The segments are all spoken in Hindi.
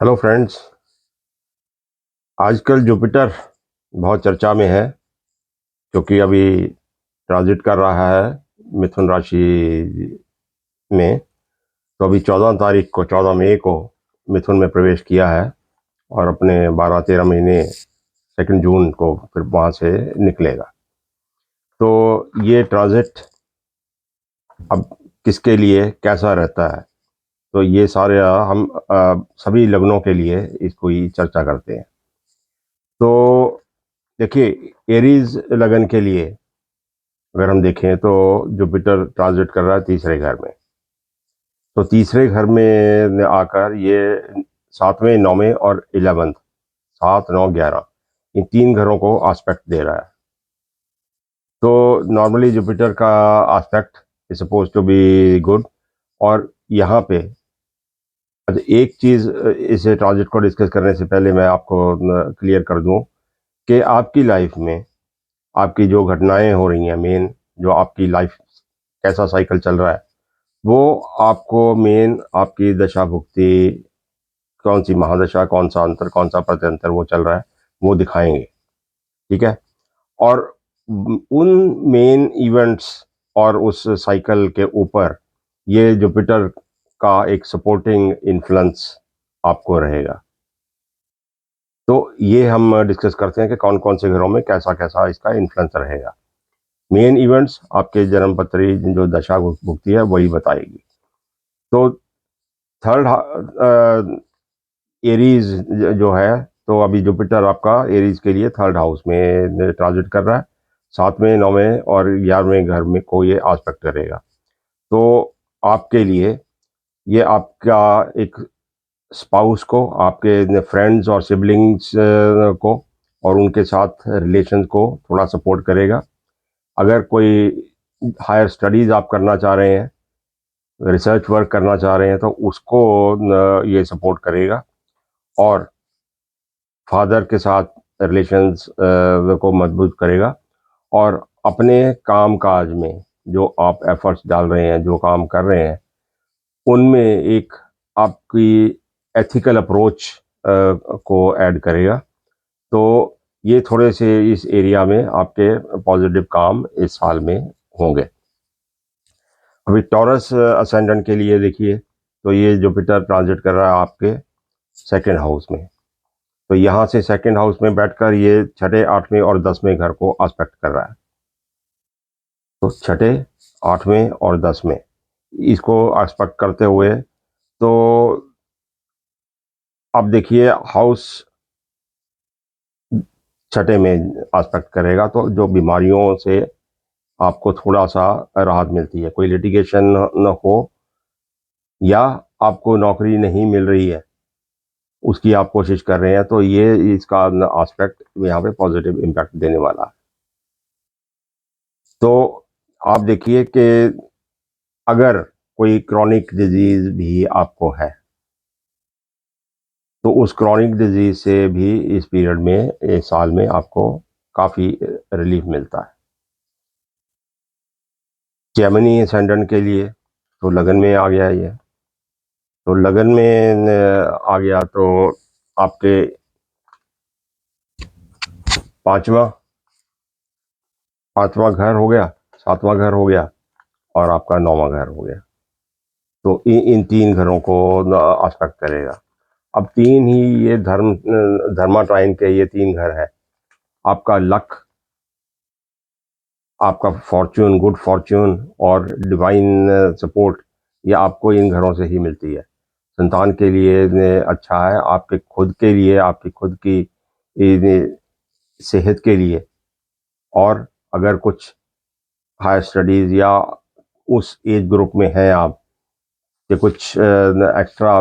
Hello friends. आजकल जुपिटर बहुत चर्चा में है क्योंकि अभी ट्रांजिट कर रहा है मिथुन राशि में। तो अभी 14 तारीख को 14 मई को मिथुन में प्रवेश किया है और अपने 12-13 महीने 2 जून को फिर वहाँ से निकलेगा। तो ये ट्रांजिट अब किसके लिए कैसा रहता है, तो ये सारे हम सभी लग्नों के लिए इसको ही चर्चा करते हैं। तो देखिए, एरीज लगन के लिए अगर हम देखें तो जुपिटर ट्रांजिट कर रहा है तीसरे घर में। तो तीसरे घर में आकर ये 7वें, 9वें और 11th, 7, 9, 11 इन तीन घरों को आस्पेक्ट दे रहा है। तो नॉर्मली जुपिटर का aspect is suppose to be good. और यहाँ पे अच्छा, एक चीज इस ट्रांजिट को डिस्कस करने से पहले मैं आपको क्लियर कर दूं कि आपकी लाइफ में आपकी जो घटनाएं हो रही हैं, मेन जो आपकी लाइफ कैसा साइकिल चल रहा है, वो आपको मेन आपकी दशा भुक्ति, कौन सी महादशा, कौन सा अंतर, कौन सा प्रत्यंतर वो चल रहा है, वो दिखाएंगे। ठीक है। और उन मेन इवेंट्स और उस साइकिल के ऊपर ये जुपिटर का एक सपोर्टिंग इन्फ्लुएंस आपको रहेगा। तो ये हम डिस्कस करते हैं कि कौन कौन से घरों में कैसा कैसा इसका इन्फ्लुएंस रहेगा। मेन इवेंट्स आपके जन्म पत्री जो दशा भुगती है वही बताएगी। तो थर्ड एरीज जो है, तो अभी जुपिटर आपका एरीज के लिए थर्ड हाउस में ट्रांजिट कर रहा है। 7वें, 9वें और 11वें घर में को ये आस्पेक्ट करेगा। तो आपके लिए ये आपका एक स्पाउस को, आपके फ्रेंड्स और सिबलिंग्स को और उनके साथ रिलेशन को थोड़ा सपोर्ट करेगा। अगर कोई हायर स्टडीज आप करना चाह रहे हैं, रिसर्च वर्क करना चाह रहे हैं, तो उसको ये सपोर्ट करेगा। और फादर के साथ रिलेशंस को मजबूत करेगा। और अपने काम काज में जो आप एफर्ट्स डाल रहे हैं, जो काम कर रहे हैं, उनमें एक आपकी एथिकल अप्रोच को ऐड करेगा। तो ये थोड़े से इस एरिया में आपके पॉजिटिव काम इस साल में होंगे। अभी टॉरस असेंडेंट के लिए देखिए, तो ये जुपिटर ट्रांजिट कर रहा है आपके सेकेंड हाउस में। तो यहाँ से सेकंड हाउस में बैठकर ये छठे, 8वें और 10वें घर को आस्पेक्ट कर रहा है। तो छठे, 8वें और 10वें इसको आस्पेक्ट करते हुए, तो अब देखिए हाउस छठे में आस्पेक्ट करेगा, तो जो बीमारियों से आपको थोड़ा सा राहत मिलती है, कोई लिटिगेशन न हो, या आपको नौकरी नहीं मिल रही है उसकी आप कोशिश कर रहे हैं, तो ये इसका आस्पेक्ट यहाँ पे पॉजिटिव इम्पैक्ट देने वाला है। तो आप देखिए कि अगर कोई क्रॉनिक डिजीज भी आपको है, तो उस क्रॉनिक डिजीज से भी इस पीरियड में, इस साल में आपको काफ़ी रिलीफ मिलता है। जेमिनी असेंडेंट के लिए तो लगन में आ गया ये। तो लगन में आ गया तो आपके पांचवा पांचवा घर हो गया, 7वां घर हो गया और आपका 9वां घर हो गया। तो इन तीन घरों को आस्पेक्ट करेगा। अब तीन ही ये धर्माट्राइन के ये तीन घर है। आपका लक, आपका फॉर्च्यून, गुड फॉर्च्यून और डिवाइन सपोर्ट, ये आपको इन घरों से ही मिलती है। संतान के लिए अच्छा है, आपके खुद के लिए, आपकी खुद की सेहत के लिए। और अगर कुछ हायर स्टडीज या उस एज ग्रुप में हैं आप कि कुछ एक्स्ट्रा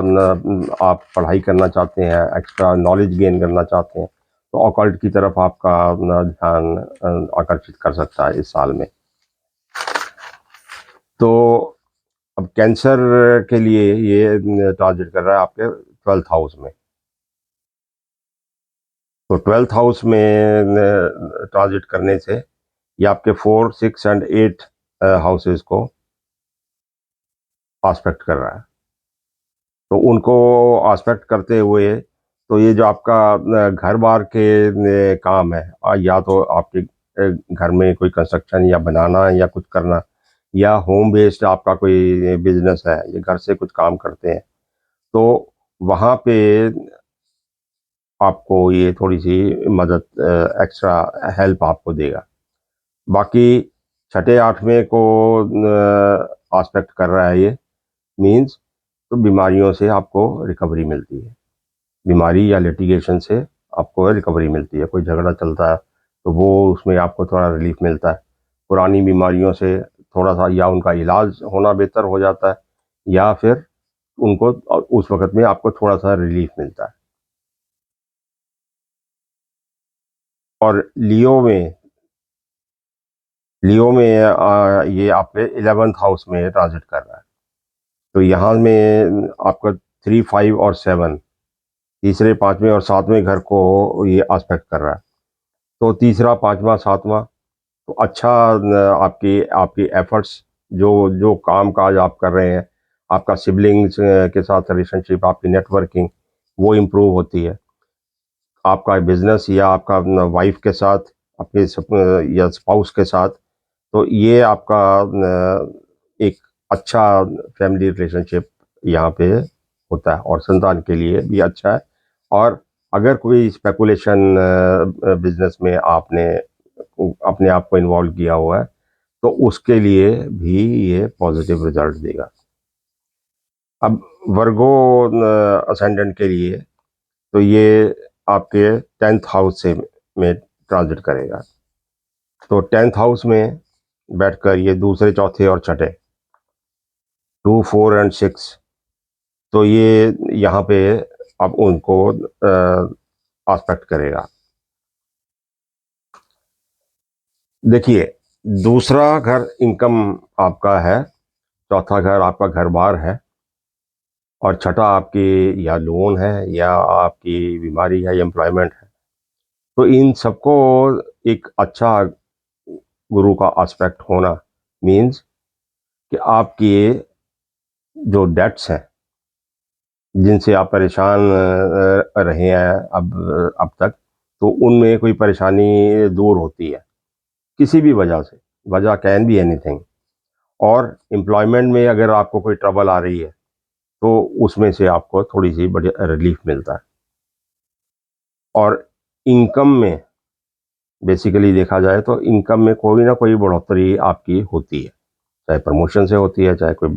आप पढ़ाई करना चाहते हैं, एक्स्ट्रा नॉलेज गेन करना चाहते हैं, तो ऑकल्ट की तरफ आपका ध्यान आकर्षित कर सकता है इस साल में। तो अब कैंसर के लिए ये ट्रांजिट कर रहा है आपके 12th हाउस में। तो 12th हाउस में ट्रांजिट करने से ये आपके 4, 6 एंड 8 हाउसेस को आस्पेक्ट कर रहा है। तो उनको एस्पेक्ट करते हुए तो ये जो आपका घर बार के काम है, या तो आपके घर में कोई कंस्ट्रक्शन या बनाना या कुछ करना, या होम बेस्ड आपका कोई बिजनेस है, ये घर से कुछ काम करते हैं, तो वहाँ पे आपको ये थोड़ी सी मदद, एक्स्ट्रा हेल्प आपको देगा। बाकी छठे आठवें को एस्पेक्ट कर रहा है ये, मींस तो बीमारियों से आपको रिकवरी मिलती है, बीमारी या लिटिगेशन से आपको रिकवरी मिलती है। कोई झगड़ा चलता है तो वो उसमें आपको थोड़ा रिलीफ मिलता है। पुरानी बीमारियों से थोड़ा सा या उनका इलाज होना बेहतर हो जाता है, या फिर उनको उस वक्त में आपको थोड़ा सा रिलीफ मिलता है। और लियो में ये आपके 11th हाउस में ट्रांजिट कर रहा है। तो यहाँ में आपका 3, 5 और 7, तीसरे पांचवें और सातवें घर को ये एस्पेक्ट कर रहा है। तो तीसरा पांचवा सातवां तो अच्छा, आपकी आपकी एफर्ट्स, जो जो काम काज आप कर रहे हैं, आपका सिबलिंग्स के साथ रिलेशनशिप, आपकी नेटवर्किंग वो इम्प्रूव होती है। आपका बिजनेस या आपका वाइफ के साथ, अपने या स्पाउस के साथ, तो ये आपका एक अच्छा फैमिली रिलेशनशिप यहाँ पे होता है, और संतान के लिए भी अच्छा है। और अगर कोई स्पेकुलेशन बिजनेस में आपने अपने आप को इन्वॉल्व किया हुआ है, तो उसके लिए भी ये पॉजिटिव रिजल्ट देगा। अब वर्गो असेंडेंट के लिए तो ये आपके 10th हाउस से में ट्रांजिट करेगा। तो 10th हाउस में बैठकर ये दूसरे चौथे और छठे 2, 4 एंड 6, तो ये यहाँ पे अब उनको एस्पेक्ट करेगा। देखिए, दूसरा घर इनकम आपका है, चौथा घर आपका घर बार है, और छठा आपकी या लोन है, या आपकी बीमारी है, या एम्प्लॉयमेंट है। तो इन सबको एक अच्छा गुरु का एस्पेक्ट होना मीन्स कि आपकी जो डेट्स हैं, जिनसे आप परेशान रहे हैं अब तक, तो उनमें कोई परेशानी दूर होती है किसी भी वजह से। वजह कैन बी एनीथिंग। और एम्प्लॉयमेंट में अगर आपको कोई ट्रबल आ रही है, तो उसमें से आपको थोड़ी सी बड़ी रिलीफ मिलता है। और इनकम में बेसिकली देखा जाए तो इनकम में कोई ना कोई बढ़ोतरी आपकी होती है, चाहे प्रमोशन से होती है, चाहे कोई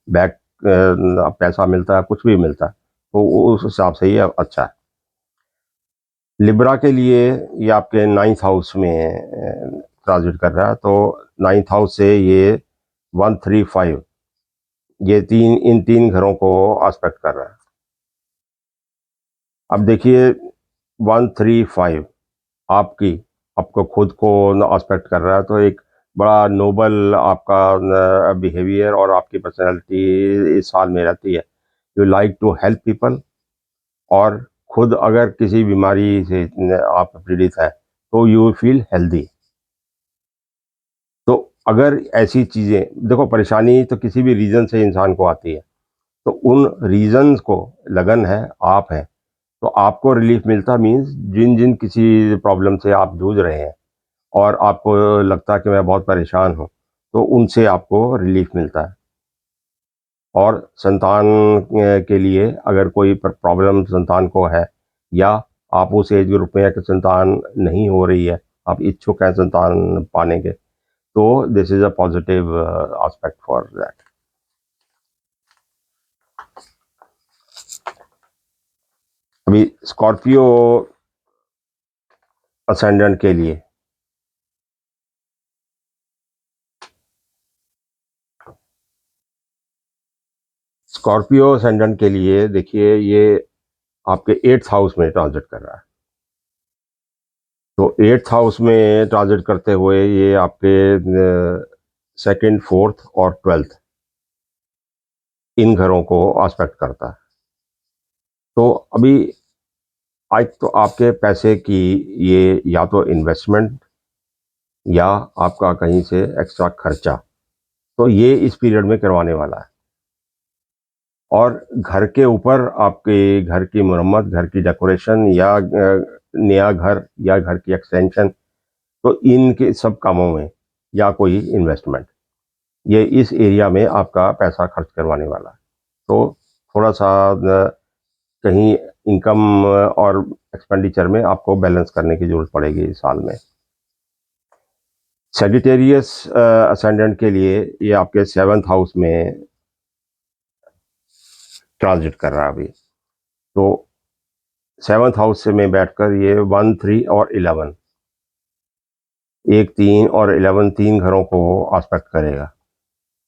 बैक पैसा मिलता है, कुछ भी मिलता है, तो उस हिसाब से ये अच्छा है। लिब्रा के लिए ये आपके 9th हाउस में ट्रांजिट कर रहा है। तो 9th हाउस से ये 1, 3, 5, ये इन तीन घरों को एस्पेक्ट कर रहा है। अब देखिए, 1, 3, 5 आपकी आपको खुद को एस्पेक्ट कर रहा है, तो एक बड़ा नोबल आपका बिहेवियर और आपकी पर्सनैलिटी इस साल में रहती है। You like to help people, और खुद अगर किसी बीमारी से आप पीड़ित है तो यू फील हेल्दी। तो अगर ऐसी चीज़ें, देखो, परेशानी तो किसी भी रीज़न से इंसान को आती है, तो उन रीज़न्स को, लगन है, आप हैं, तो आपको रिलीफ मिलता मीन्स जिन जिन किसी प्रॉब्लम से आप जूझ रहे हैं और आपको लगता है कि मैं बहुत परेशान हूँ, तो उनसे आपको रिलीफ मिलता है। और संतान के लिए अगर कोई प्रॉब्लम संतान को है, या आप उस एज ग्रुप में है कि संतान नहीं हो रही है, आप इच्छुक हैं संतान पाने के, तो this is a positive aspect for that. अभी स्कॉर्पियो असेंडेंट के लिए देखिए, ये आपके 8th हाउस में ट्रांजिट कर रहा है। तो 8th हाउस में ट्रांजिट करते हुए ये आपके 2nd, 4th और 12th इन घरों को एस्पेक्ट करता है। तो अभी आज तो आपके पैसे की ये या तो इन्वेस्टमेंट, या आपका कहीं से एक्स्ट्रा खर्चा, तो ये इस पीरियड में करवाने वाला है। और घर के ऊपर आपके घर की मरम्मत, घर की डेकोरेशन या नया घर या घर की एक्सटेंशन, तो इनके सब कामों में या कोई इन्वेस्टमेंट, ये इस एरिया में आपका पैसा खर्च करवाने वाला है। तो थोड़ा सा कहीं इनकम और एक्सपेंडिचर में आपको बैलेंस करने की जरूरत पड़ेगी इस साल में। सेजिटेरियस असेंडेंट के लिए ये आपके 7th हाउस में ट्रांजिट कर रहा है अभी। तो 7th हाउस से में बैठकर ये 1, 3 और 11, 1, 3 और 11 तीन घरों को आस्पेक्ट करेगा।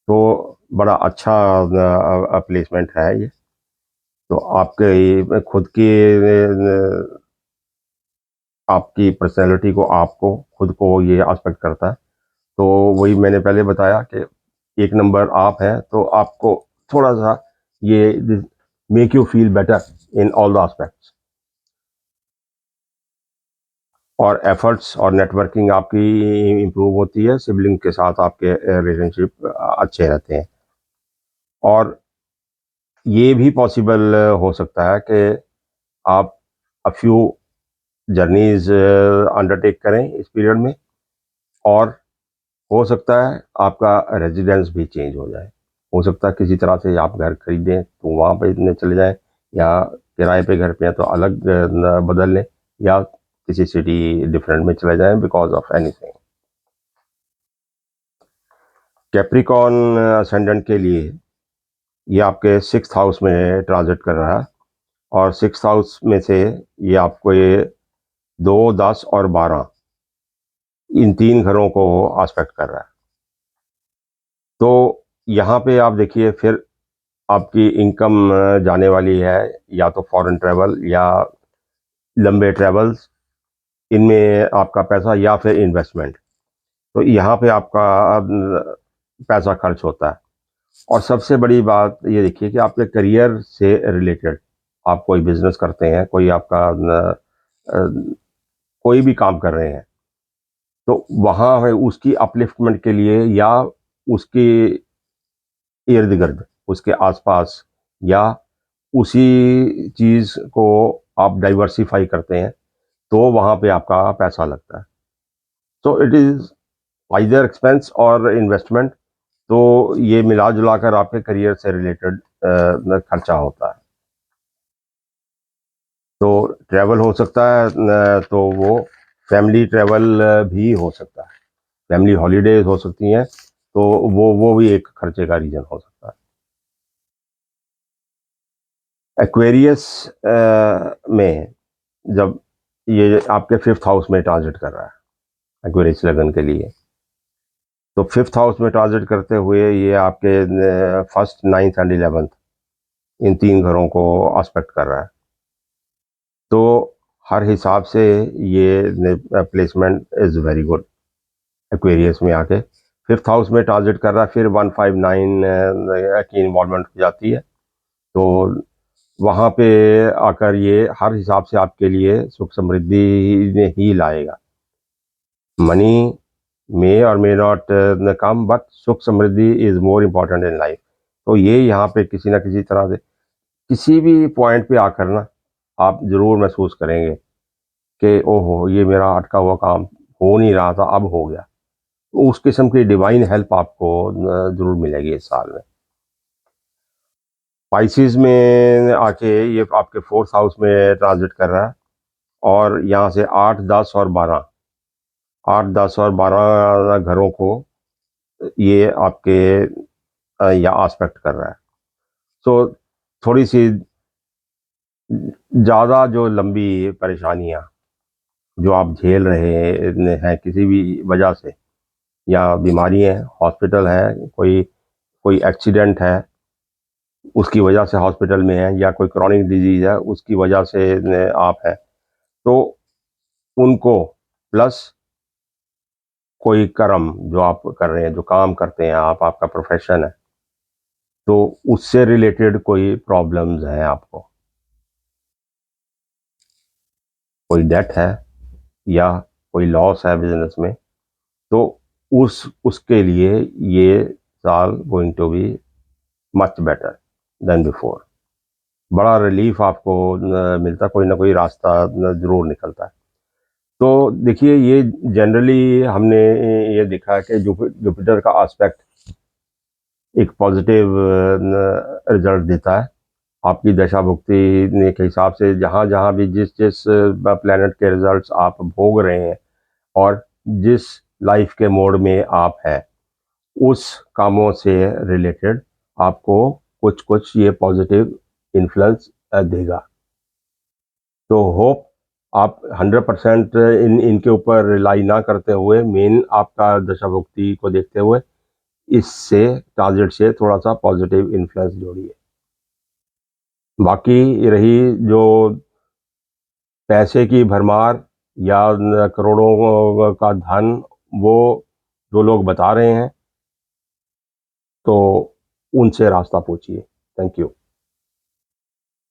तो बड़ा अच्छा प्लेसमेंट है ये। तो आपके खुद की आपकी पर्सनैलिटी को, आपको खुद को ये आस्पेक्ट करता है। तो वही मैंने पहले बताया कि 1 नंबर आप हैं, तो आपको थोड़ा सा ये make you feel better in all the aspects. और एफर्ट्स और नेटवर्किंग आपकी इम्प्रूव होती है, सिबलिंग के साथ आपके रिलेशनशिप अच्छे रहते हैं। और ये भी पॉसिबल हो सकता है कि आप अ फ्यू जर्नीज अंडरटेक करें इस पीरियड में, और हो सकता है आपका रेजिडेंस भी चेंज हो जाए। हो सकता है किसी तरह से आप घर खरीदें तो वहाँ पे चले जाएं, या किराए पे घर पे हैं तो अलग बदल लें, या किसी सिटी डिफरेंट में चले जाएं because of anything. Capricorn ascendant के लिए ये आपके 6th हाउस में ट्रांजिट कर रहा है, और 6th हाउस में से ये आपको ये 2, 10 और 12 इन तीन घरों को आस्पेक्ट कर रहा है। तो यहाँ पे आप देखिए फिर आपकी इनकम जाने वाली है, या तो फॉरेन ट्रैवल या लंबे ट्रैवल्स, इनमें आपका पैसा, या फिर इन्वेस्टमेंट। तो यहाँ पे आपका पैसा खर्च होता है। और सबसे बड़ी बात ये देखिए कि आपके करियर से रिलेटेड, आप कोई बिजनेस करते हैं, कोई आपका कोई भी काम कर रहे हैं, तो वहाँ है उसकी अपलिफ्टमेंट के लिए, या उसके इर्द गिर्द, उसके आसपास, या उसी चीज़ को आप डाइवर्सिफाई करते हैं, तो वहाँ पे आपका पैसा लगता है। तो इट इज़ आइदर एक्सपेंस और इन्वेस्टमेंट। तो ये मिला जुला कर आपके करियर से रिलेटेड खर्चा होता है। तो ट्रैवल हो सकता है, तो वो फैमिली ट्रैवल भी हो सकता है, फैमिली हॉलीडेज हो सकती हैं, तो वो भी एक खर्चे का रीज़न हो सकता है। एक्वेरियस में जब ये आपके 5th हाउस में ट्रांजिट कर रहा है एक्वेरियस लगन के लिए, तो 5th हाउस में ट्रांजिट करते हुए ये आपके 1st, 9th एंड 11th इन तीन घरों को आस्पेक्ट कर रहा है। तो हर हिसाब से ये placement is very good Aquarius में आके। 5th हाउस में ट्रांजिट कर रहा है, फिर 159 की इन्वॉल्वमेंट हो जाती है। तो वहाँ पे आकर ये हर हिसाब से आपके लिए सुख समृद्धि ही लाएगा। मनी मे और मे नॉट कम, बट सुख समृद्धि is more important in life. तो ये यहाँ पे किसी ना किसी तरह से, किसी भी पॉइंट पे आकर ना, आप ज़रूर महसूस करेंगे कि ओहो, ये मेरा अटका हुआ काम हो नहीं रहा था, अब हो गया। तो उस किस्म की डिवाइन हेल्प आपको ज़रूर मिलेगी इस साल में। स्पाइसेस में आके ये आपके 4th हाउस में ट्रांजिट कर रहा है, और यहाँ से 8, 10 और 12, 8, 10 और 12 घरों को ये आपके या आस्पेक्ट कर रहा है। तो थोड़ी सी ज़्यादा जो लंबी परेशानियाँ जो आप झेल रहे हैं किसी भी वजह से, या बीमारी है, हॉस्पिटल है, कोई कोई एक्सीडेंट है उसकी वजह से हॉस्पिटल में है, या कोई क्रॉनिक डिजीज़ है उसकी वजह से आप हैं, तो उनको, प्लस कोई कर्म जो आप कर रहे हैं, जो काम करते हैं आप, आपका प्रोफेशन है, तो उससे रिलेटेड कोई प्रॉब्लम्स हैं आपको, कोई डेट है या कोई लॉस है बिजनेस में, तो उसके लिए ये साल going to be much better. Then before. बड़ा रिलीफ आपको मिलता, कोई ना कोई रास्ता ज़रूर निकलता है। तो देखिए, ये जनरली हमने ये देखा है कि जुपिटर का एस्पेक्ट एक पॉजिटिव रिजल्ट देता है। आपकी दशा भुक्ति ने के हिसाब से जहाँ जहाँ भी जिस जिस प्लेनेट के रिजल्ट्स आप भोग रहे हैं और जिस लाइफ के मोड में आप हैं, उस कामों से रिलेटेड आपको कुछ कुछ ये पॉजिटिव इन्फ्लुएंस देगा। तो होप आप 100% इनके ऊपर रिलाई ना करते हुए, मेन आपका दशाभुक्ति को देखते हुए इससे ट्रांजिट से थोड़ा सा पॉजिटिव इन्फ्लुएंस जोड़िए। बाकी रही जो पैसे की भरमार या करोड़ों का धन, वो जो लोग बता रहे हैं तो उनसे रास्ता पूछिए। Thank you.